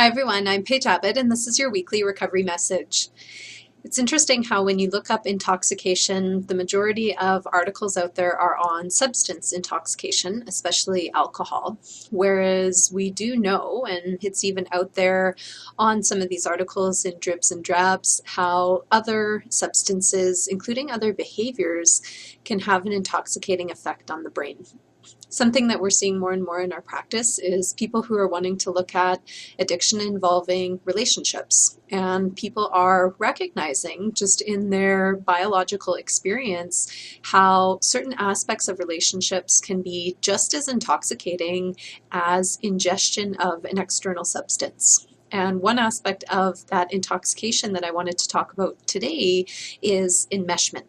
Hi everyone, I'm Paige Abbott and this is your weekly recovery message. It's interesting how when you look up intoxication, the majority of articles out there are on substance intoxication, especially alcohol, whereas we do know, and it's even out there on some of these articles in dribs and drabs, how other substances, including other behaviors, can have an intoxicating effect on the brain. Something that we're seeing more and more in our practice is people who are wanting to look at addiction involving relationships. And people are recognizing just in their biological experience how certain aspects of relationships can be just as intoxicating as ingestion of an external substance. And one aspect of that intoxication that I wanted to talk about today is enmeshment,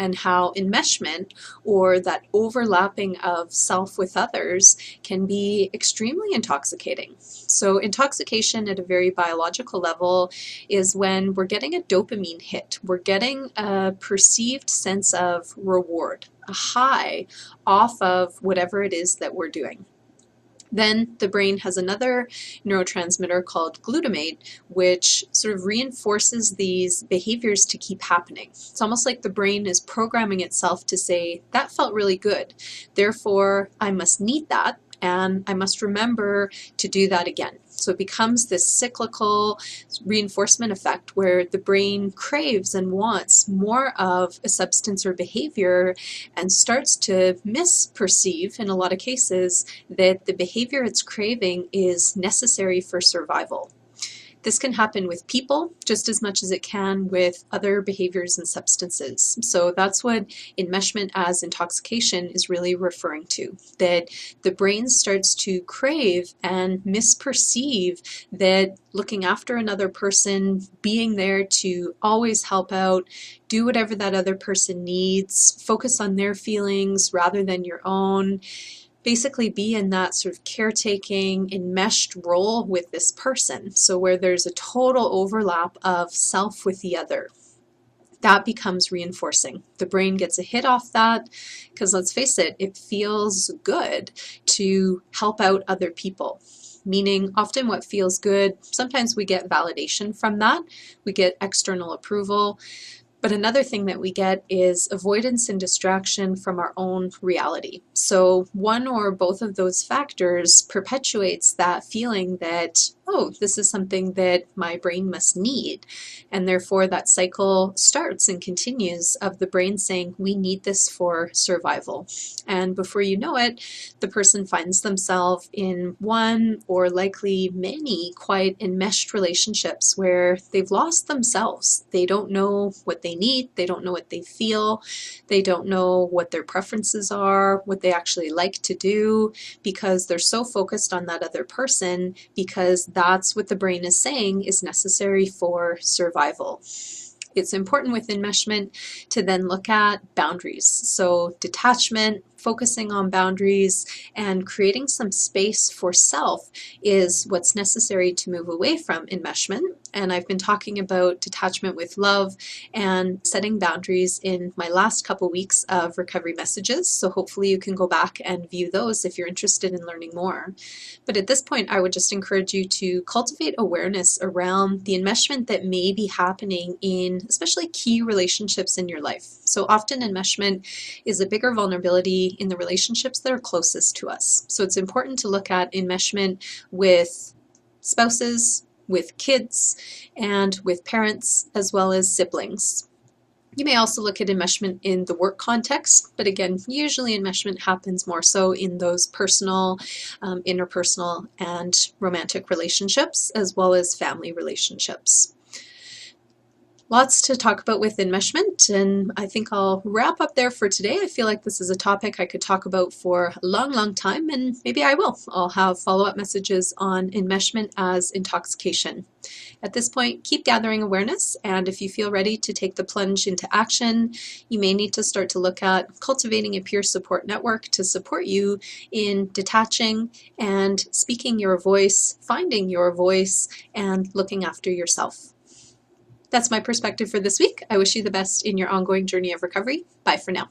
and how enmeshment, or that overlapping of self with others, can be extremely intoxicating. So intoxication at a very biological level is when we're getting a dopamine hit. We're getting a perceived sense of reward, a high off of whatever it is that we're doing. Then the brain has another neurotransmitter called glutamate, which sort of reinforces these behaviors to keep happening. It's almost like the brain is programming itself to say, that felt really good, therefore I must need that, and I must remember to do that again. So it becomes this cyclical reinforcement effect where the brain craves and wants more of a substance or behavior and starts to misperceive, in a lot of cases, that the behavior it's craving is necessary for survival. This can happen with people just as much as it can with other behaviors and substances. So that's what enmeshment as intoxication is really referring to, that the brain starts to crave and misperceive that looking after another person, being there to always help out, do whatever that other person needs, focus on their feelings rather than your own, basically be in that sort of caretaking, enmeshed role with this person. So where there's a total overlap of self with the other. That becomes reinforcing. The brain gets a hit off that because, let's face it, it feels good to help out other people. Meaning often what feels good, sometimes we get validation from that. We get external approval. But another thing that we get is avoidance and distraction from our own reality. So one or both of those factors perpetuates that feeling that, oh, this is something that my brain must need. And therefore that cycle starts and continues of the brain saying, we need this for survival. And before you know it, the person finds themselves in one or likely many quite enmeshed relationships where they've lost themselves. They don't know what they need, they don't know what they feel, they don't know what their preferences are, what they actually like to do, because they're so focused on that other person, because that's what the brain is saying is necessary for survival. It's important with enmeshment to then look at boundaries. So detachment, focusing on boundaries, and creating some space for self is what's necessary to move away from enmeshment. And I've been talking about detachment with love and setting boundaries in my last couple weeks of recovery messages. So hopefully you can go back and view those if you're interested in learning more. But at this point, I would just encourage you to cultivate awareness around the enmeshment that may be happening in especially key relationships in your life. So often enmeshment is a bigger vulnerability in the relationships that are closest to us. So it's important to look at enmeshment with spouses, with kids, and with parents, as well as siblings. You may also look at enmeshment in the work context, but again, usually enmeshment happens more so in those personal, interpersonal, and romantic relationships, as well as family relationships. Lots to talk about with enmeshment, and I think I'll wrap up there for today. I feel like this is a topic I could talk about for a long, long time, and maybe I will. I'll have follow-up messages on enmeshment as intoxication. At this point, keep gathering awareness, and if you feel ready to take the plunge into action, you may need to start to look at cultivating a peer support network to support you in detaching and speaking your voice, finding your voice, and looking after yourself. That's my perspective for this week. I wish you the best in your ongoing journey of recovery. Bye for now.